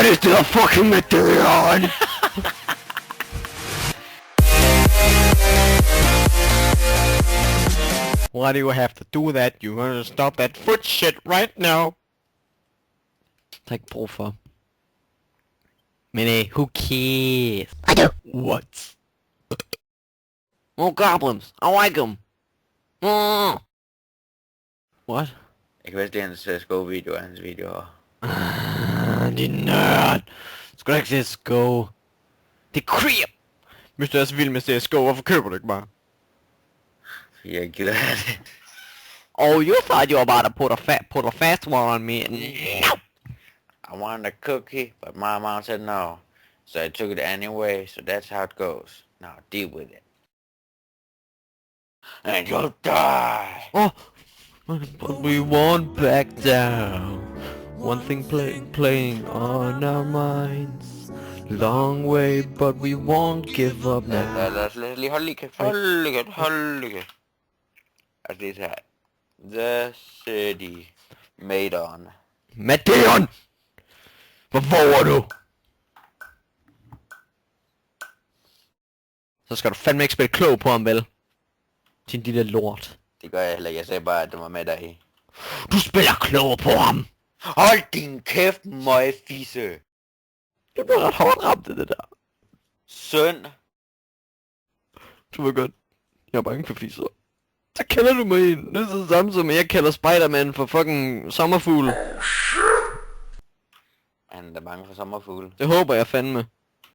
What is the fucking Meteon? Why do you have to do that? You gonna stop that foot shit right now. Der er ikke brug for. Men who cares? I do. What? More goblins. I like them. What? Jeg kan vist lide hans Sko-video af hans videoer. Din nørd. Skal du ikke se Sko? Det er creep. Hvis du er så vild med CSGO, hvorfor køber du ikke bare? Fordi jeg gider have det. Oh, you thought you were about to put a fast one on me. No! I wanted a cookie, but my mom said no. So I took it anyway, so that's how it goes. Now deal with it. And you'll die! Oh! But we won't back down. One thing playing on our minds. Long way, but we won't give up now. Lad os lige holde lige kæft. Hold lige kæft. Altså lige her. The city made on. Meteon! Hvor våger du? Så skal du fandme ikke spille klog på ham, vel? Din lille lort. Det gør jeg heller ikke. Jeg sagde bare, at du var med dig i. Du spiller klog på ham! Hold din kæft, møgfisse! Det bliver ret hårdt ramt, det der. Søn! Du ved godt, jeg er bange for fisser. Så kalder du mig en. Det er det samme som jeg kalder Spider-Man for fucking sommerfugl. Han er bange for sommerfugle. Det håber jeg fandme.